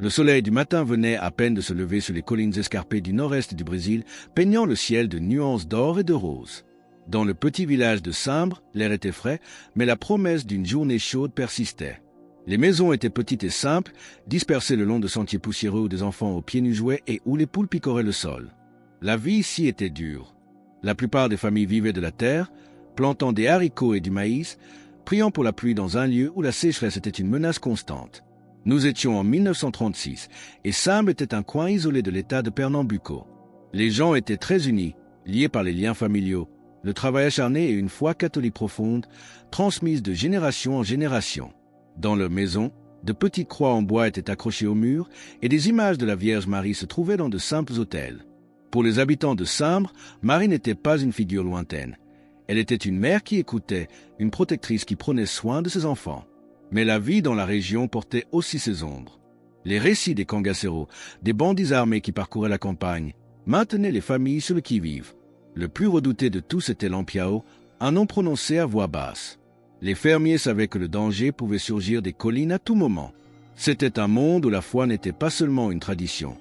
Le soleil du matin venait à peine de se lever sur les collines escarpées du nord-est du Brésil, peignant le ciel de nuances d'or et de rose. Dans le petit village de Simbre, l'air était frais, mais la promesse d'une journée chaude persistait. Les maisons étaient petites et simples, dispersées le long de sentiers poussiéreux où des enfants aux pieds nus jouaient et où les poules picoraient le sol. La vie ici était dure. La plupart des familles vivaient de la terre, plantant des haricots et du maïs, priant pour la pluie dans un lieu où la sécheresse était une menace constante. Nous étions en 1936 et Simbre était un coin isolé de l'état de Pernambuco. Les gens étaient très unis, liés par les liens familiaux, le travail acharné et une foi catholique profonde, transmise de génération en génération. Dans leur maison, de petites croix en bois étaient accrochées au mur et des images de la Vierge Marie se trouvaient dans de simples autels. Pour les habitants de Simbre, Marie n'était pas une figure lointaine. Elle était une mère qui écoutait, une protectrice qui prenait soin de ses enfants. Mais la vie dans la région portait aussi ses ombres. Les récits des cangaceiros, des bandits armés qui parcouraient la campagne, maintenaient les familles sur le qui-vive. Le plus redouté de tous était l'Ampiao, un nom prononcé à voix basse. Les fermiers savaient que le danger pouvait surgir des collines à tout moment. C'était un monde où la foi n'était pas seulement une tradition,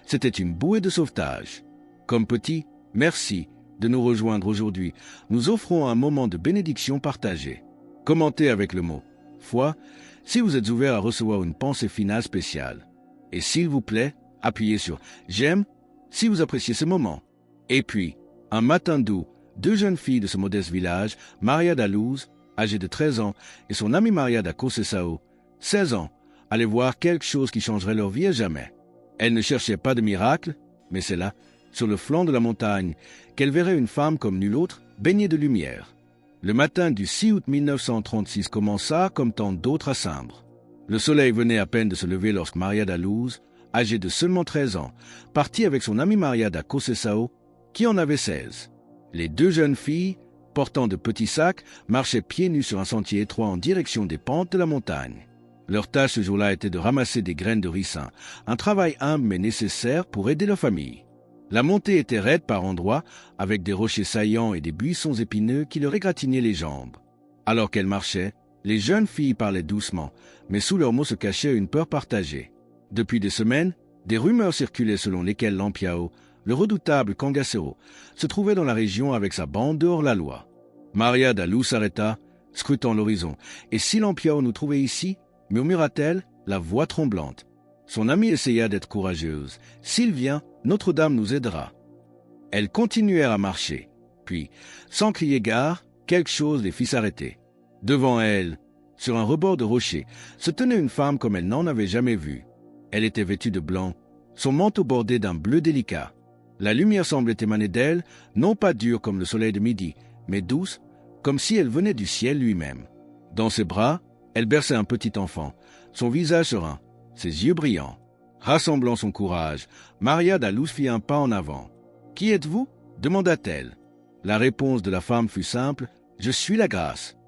c'était une bouée de sauvetage. Comme petit, merci de nous rejoindre aujourd'hui. Nous offrons un moment de bénédiction partagée. Commentez avec le mot foi si vous êtes ouvert à recevoir une pensée finale spéciale. Et s'il vous plaît, appuyez sur j'aime si vous appréciez ce moment. Et puis, un matin doux, deux jeunes filles de ce modeste village, Maria da Luz, âgée de 13 ans, et son amie Maria da Conceição, 16 ans, allaient voir quelque chose qui changerait leur vie à jamais. Elles ne cherchaient pas de miracle, mais c'est là, sur le flanc de la montagne, qu'elles verraient une femme comme nulle autre, baignée de lumière. Le matin du 6 août 1936 commença comme tant d'autres à Simbre. Le soleil venait à peine de se lever lorsque Maria da Luz, âgée de seulement 13 ans, partit avec son amie Maria da Conceição, qui en avait 16. Les deux jeunes filles, portant de petits sacs, marchaient pieds nus sur un sentier étroit en direction des pentes de la montagne. Leur tâche ce jour-là était de ramasser des graines de ricin, un travail humble mais nécessaire pour aider leur famille. La montée était raide par endroits, avec des rochers saillants et des buissons épineux qui leur égratignaient les jambes. Alors qu'elles marchaient, les jeunes filles parlaient doucement, mais sous leurs mots se cachait une peur partagée. Depuis des semaines, des rumeurs circulaient selon lesquelles l'Ampiao, le redoutable cangaceiro, se trouvait dans la région avec sa bande de hors-la-loi. Maria da Luz s'arrêta, scrutant l'horizon. « Et si l'Ampiao nous trouvait ici ?» murmura-t-elle, la voix tremblante. Son amie essaya d'être courageuse. « S'il vient, Notre-Dame nous aidera. » Elles continuèrent à marcher. Puis, sans crier gare, quelque chose les fit s'arrêter. Devant elles, sur un rebord de rocher, se tenait une femme comme elle n'en avait jamais vue. Elle était vêtue de blanc, son manteau bordé d'un bleu délicat. La lumière semblait émaner d'elle, non pas dure comme le soleil de midi, mais douce, comme si elle venait du ciel lui-même. Dans ses bras, elle berçait un petit enfant, son visage serein, ses yeux brillants. Rassemblant son courage, Maria da Luz fit un pas en avant. « Qui êtes-vous » demanda-t-elle. La réponse de la femme fut simple, « Je suis la grâce ».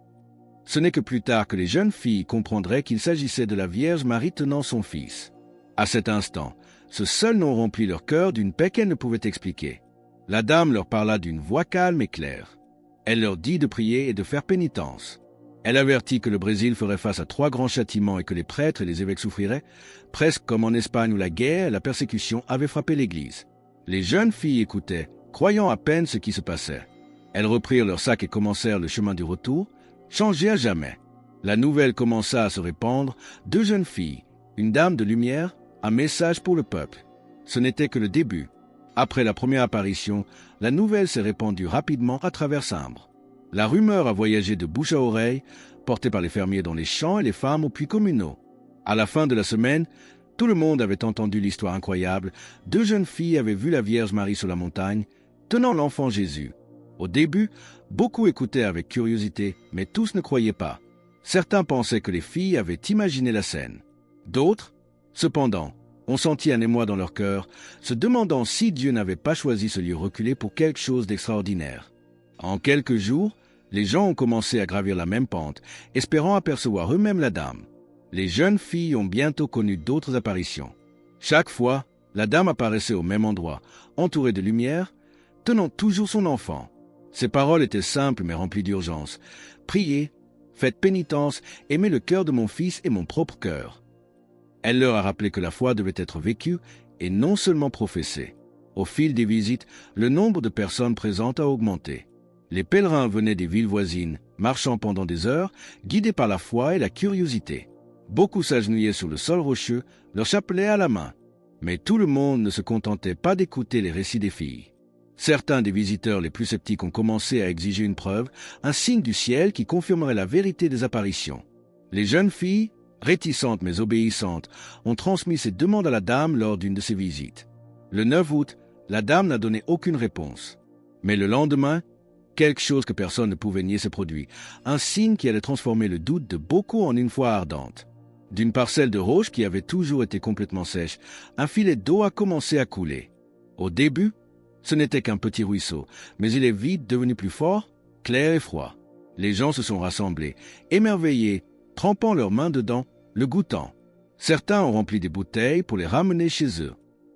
Ce n'est que plus tard que les jeunes filles comprendraient qu'il s'agissait de la Vierge Marie tenant son fils. À cet instant, ce seul nom remplit leur cœur d'une paix qu'elles ne pouvaient expliquer. La dame leur parla d'une voix calme et claire. Elle leur dit de prier et de faire pénitence. Elle avertit que le Brésil ferait face à 3 grands châtiments et que les prêtres et les évêques souffriraient, presque comme en Espagne où la guerre et la persécution avaient frappé l'Église. Les jeunes filles écoutaient, croyant à peine ce qui se passait. Elles reprirent leurs sacs et commencèrent le chemin du retour, changées à jamais. La nouvelle commença à se répandre, 2 jeunes filles, une dame de lumière, un message pour le peuple. Ce n'était que le début. Après la première apparition, la nouvelle s'est répandue rapidement à travers Simbre. La rumeur a voyagé de bouche à oreille, portée par les fermiers dans les champs et les femmes aux puits communaux. À la fin de la semaine, tout le monde avait entendu l'histoire incroyable. 2 jeunes filles avaient vu la Vierge Marie sur la montagne, tenant l'enfant Jésus. Au début, beaucoup écoutaient avec curiosité, mais tous ne croyaient pas. Certains pensaient que les filles avaient imaginé la scène. D'autres, cependant, ont senti un émoi dans leur cœur, se demandant si Dieu n'avait pas choisi ce lieu reculé pour quelque chose d'extraordinaire. En quelques jours, les gens ont commencé à gravir la même pente, espérant apercevoir eux-mêmes la dame. Les jeunes filles ont bientôt connu d'autres apparitions. Chaque fois, la dame apparaissait au même endroit, entourée de lumière, tenant toujours son enfant. Ses paroles étaient simples mais remplies d'urgence. « Priez, faites pénitence, aimez le cœur de mon fils et mon propre cœur. » Elle leur a rappelé que la foi devait être vécue et non seulement professée. Au fil des visites, le nombre de personnes présentes a augmenté. Les pèlerins venaient des villes voisines, marchant pendant des heures, guidés par la foi et la curiosité. Beaucoup s'agenouillaient sur le sol rocheux, leur chapelet à la main. Mais tout le monde ne se contentait pas d'écouter les récits des filles. Certains des visiteurs les plus sceptiques ont commencé à exiger une preuve, un signe du ciel qui confirmerait la vérité des apparitions. Les jeunes filles, réticentes mais obéissantes, ont transmis ces demandes à la dame lors d'une de ces visites. Le 9 août, la dame n'a donné aucune réponse. Mais le lendemain, quelque chose que personne ne pouvait nier se produit, un signe qui allait transformer le doute de beaucoup en une foi ardente. D'une parcelle de roche qui avait toujours été complètement sèche, un filet d'eau a commencé à couler. Au début, ce n'était qu'un petit ruisseau, mais il est vite devenu plus fort, clair et froid. Les gens se sont rassemblés, émerveillés, trempant leurs mains dedans, le goûtant. Certains ont rempli des bouteilles pour les ramener chez eux.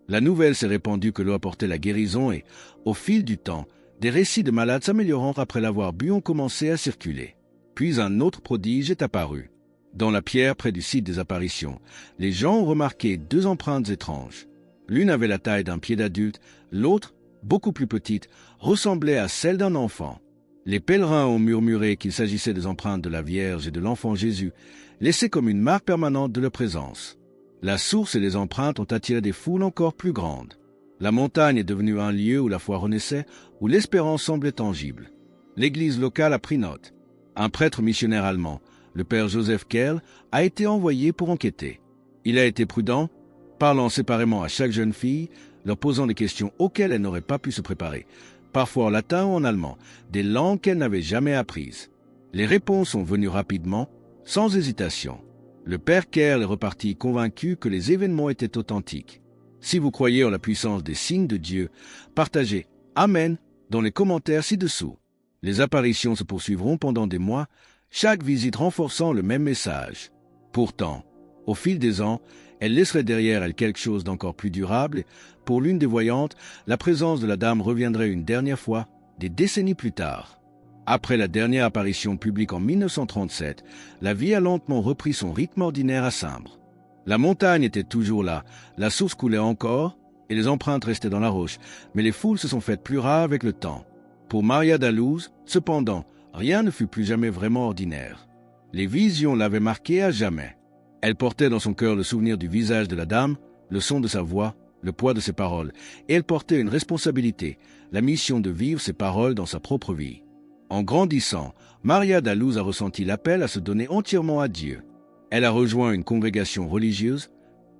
La nouvelle s'est répandue que l'eau apportait la guérison et, au fil du temps, des récits de malades s'améliorant après l'avoir bu ont commencé à circuler. Puis un autre prodige est apparu. Dans la pierre près du site des apparitions, les gens ont remarqué 2 empreintes étranges. L'une avait la taille d'un pied d'adulte, l'autre, beaucoup plus petite, ressemblait à celle d'un enfant. Les pèlerins ont murmuré qu'il s'agissait des empreintes de la Vierge et de l'enfant Jésus, laissées comme une marque permanente de leur présence. La source et les empreintes ont attiré des foules encore plus grandes. La montagne est devenue un lieu où la foi renaissait, où l'espérance semblait tangible. L'église locale a pris note. Un prêtre missionnaire allemand, le père Joseph Kerl, a été envoyé pour enquêter. Il a été prudent, parlant séparément à chaque jeune fille, leur posant des questions auxquelles elle n'aurait pas pu se préparer, parfois en latin ou en allemand, des langues qu'elle n'avait jamais apprises. Les réponses sont venues rapidement, sans hésitation. Le père Kerl est reparti convaincu que les événements étaient authentiques. Si vous croyez en la puissance des signes de Dieu, partagez « Amen » dans les commentaires ci-dessous. Les apparitions se poursuivront pendant des mois, chaque visite renforçant le même message. Pourtant, au fil des ans, elle laisserait derrière elle quelque chose d'encore plus durable et, pour l'une des voyantes, la présence de la dame reviendrait une dernière fois, des décennies plus tard. Après la dernière apparition publique en 1937, la vie a lentement repris son rythme ordinaire à Sambre. La montagne était toujours là, la source coulait encore, et les empreintes restaient dans la roche, mais les foules se sont faites plus rares avec le temps. Pour Maria da Luz, cependant, rien ne fut plus jamais vraiment ordinaire. Les visions l'avaient marquée à jamais. Elle portait dans son cœur le souvenir du visage de la dame, le son de sa voix, le poids de ses paroles, et elle portait une responsabilité, la mission de vivre ses paroles dans sa propre vie. En grandissant, Maria da Luz a ressenti l'appel à se donner entièrement à Dieu. Elle a rejoint une congrégation religieuse,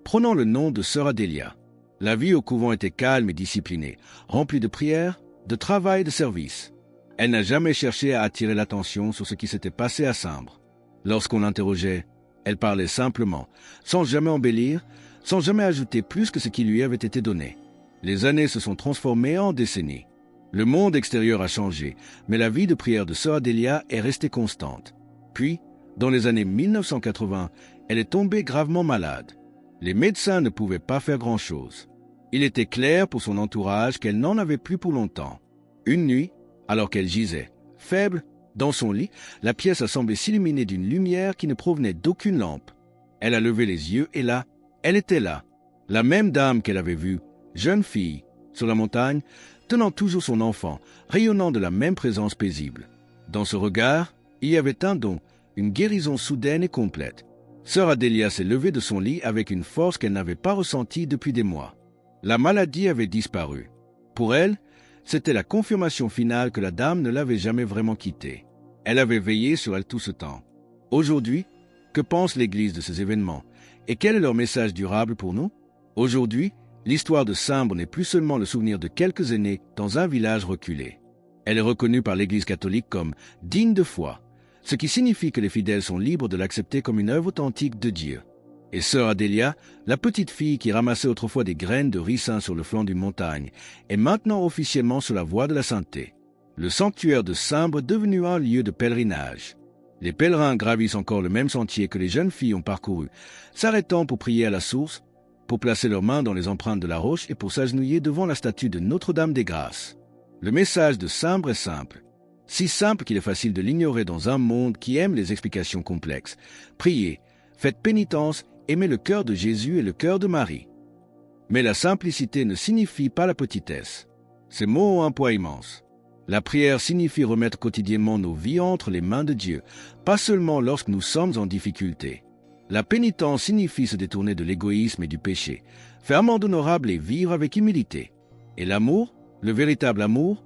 prenant le nom de Sœur Adélia. La vie au couvent était calme et disciplinée, remplie de prières, de travail et de service. Elle n'a jamais cherché à attirer l'attention sur ce qui s'était passé à Sambre. Lorsqu'on l'interrogeait, elle parlait simplement, sans jamais embellir, sans jamais ajouter plus que ce qui lui avait été donné. Les années se sont transformées en décennies. Le monde extérieur a changé, mais la vie de prière de Sœur Adélia est restée constante. Puis, dans les années 1980, elle est tombée gravement malade. Les médecins ne pouvaient pas faire grand-chose. Il était clair pour son entourage qu'elle n'en avait plus pour longtemps. Une nuit, alors qu'elle gisait, faible, dans son lit, la pièce a semblé s'illuminer d'une lumière qui ne provenait d'aucune lampe. Elle a levé les yeux et là, elle était là. La même dame qu'elle avait vue, jeune fille, sur la montagne, tenant toujours son enfant, rayonnant de la même présence paisible. Dans ce regard, il y avait un don, une guérison soudaine et complète. Sœur Adélia s'est levée de son lit avec une force qu'elle n'avait pas ressentie depuis des mois. La maladie avait disparu. Pour elle, c'était la confirmation finale que la dame ne l'avait jamais vraiment quittée. Elle avait veillé sur elle tout ce temps. Aujourd'hui, que pense l'Église de ces événements? Et quel est leur message durable pour nous? Aujourd'hui, l'histoire de Sambre n'est plus seulement le souvenir de quelques aînés dans un village reculé. Elle est reconnue par l'Église catholique comme digne de foi, ce qui signifie que les fidèles sont libres de l'accepter comme une œuvre authentique de Dieu. Et Sœur Adélia, la petite fille qui ramassait autrefois des graines de ricin sur le flanc d'une montagne, est maintenant officiellement sur la voie de la sainteté. Le sanctuaire de Sambre est devenu un lieu de pèlerinage. Les pèlerins gravissent encore le même sentier que les jeunes filles ont parcouru, s'arrêtant pour prier à la source, pour placer leurs mains dans les empreintes de la roche et pour s'agenouiller devant la statue de Notre-Dame des Grâces. Le message de Sambre est simple. Si simple qu'il est facile de l'ignorer dans un monde qui aime les explications complexes. Priez, faites pénitence aimer le cœur de Jésus et le cœur de Marie. Mais la simplicité ne signifie pas la petitesse. Ces mots ont un poids immense. La prière signifie remettre quotidiennement nos vies entre les mains de Dieu, pas seulement lorsque nous sommes en difficulté. La pénitence signifie se détourner de l'égoïsme et du péché, faire amende honorable et vivre avec humilité. Et l'amour, le véritable amour,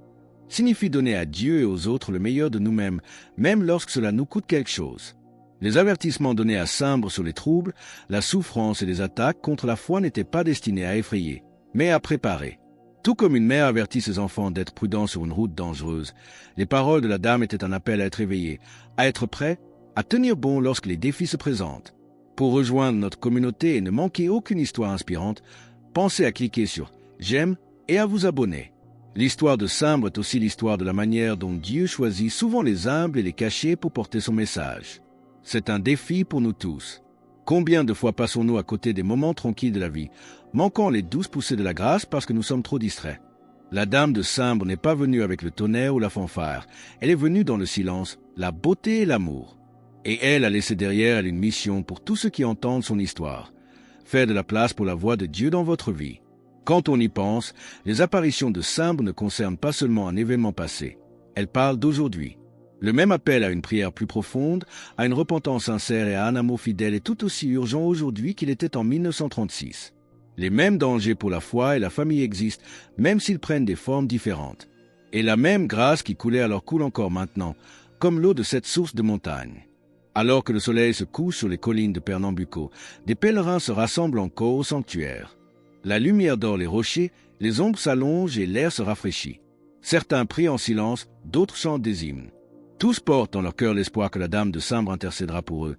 signifie donner à Dieu et aux autres le meilleur de nous-mêmes, même lorsque cela nous coûte quelque chose. Les avertissements donnés à Sambre sur les troubles, la souffrance et les attaques contre la foi n'étaient pas destinés à effrayer, mais à préparer. Tout comme une mère avertit ses enfants d'être prudents sur une route dangereuse, les paroles de la dame étaient un appel à être éveillé, à être prêt, à tenir bon lorsque les défis se présentent. Pour rejoindre notre communauté et ne manquer aucune histoire inspirante, pensez à cliquer sur « J'aime » et à vous abonner. L'histoire de Sambre est aussi l'histoire de la manière dont Dieu choisit souvent les humbles et les cachés pour porter son message. C'est un défi pour nous tous. Combien de fois passons-nous à côté des moments tranquilles de la vie, manquant les douces poussées de la grâce parce que nous sommes trop distraits? La dame de Sambre n'est pas venue avec le tonnerre ou la fanfare. Elle est venue dans le silence, la beauté et l'amour. Et elle a laissé derrière elle une mission pour tous ceux qui entendent son histoire. Faire de la place pour la voix de Dieu dans votre vie. Quand on y pense, les apparitions de Sambre ne concernent pas seulement un événement passé. Elles parlent d'aujourd'hui. Le même appel à une prière plus profonde, à une repentance sincère et à un amour fidèle est tout aussi urgent aujourd'hui qu'il était en 1936. Les mêmes dangers pour la foi et la famille existent, même s'ils prennent des formes différentes. Et la même grâce qui coulait alors coule encore maintenant, comme l'eau de cette source de montagne. Alors que le soleil se couche sur les collines de Pernambuco, des pèlerins se rassemblent encore au sanctuaire. La lumière dore les rochers, les ombres s'allongent et l'air se rafraîchit. Certains prient en silence, d'autres chantent des hymnes. Tous portent dans leur cœur l'espoir que la dame de Sambre intercédera pour eux,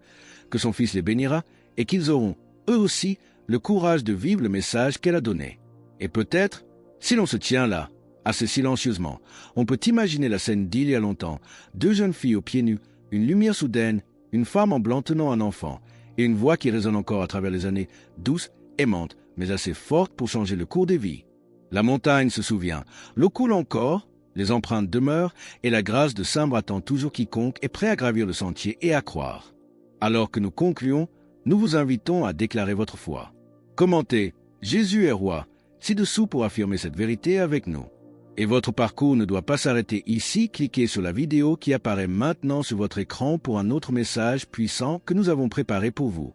que son fils les bénira et qu'ils auront, eux aussi, le courage de vivre le message qu'elle a donné. Et peut-être, si l'on se tient là, assez silencieusement, on peut imaginer la scène d'il y a longtemps, deux jeunes filles aux pieds nus, une lumière soudaine, une femme en blanc tenant un enfant, et une voix qui résonne encore à travers les années, douce, aimante, mais assez forte pour changer le cours des vies. La montagne se souvient, l'eau coule encore, les empreintes demeurent, et la grâce de Sambre attend toujours quiconque est prêt à gravir le sentier et à croire. Alors que nous concluons, nous vous invitons à déclarer votre foi. Commentez « Jésus est roi » ci-dessous pour affirmer cette vérité avec nous. Et votre parcours ne doit pas s'arrêter ici, cliquez sur la vidéo qui apparaît maintenant sur votre écran pour un autre message puissant que nous avons préparé pour vous.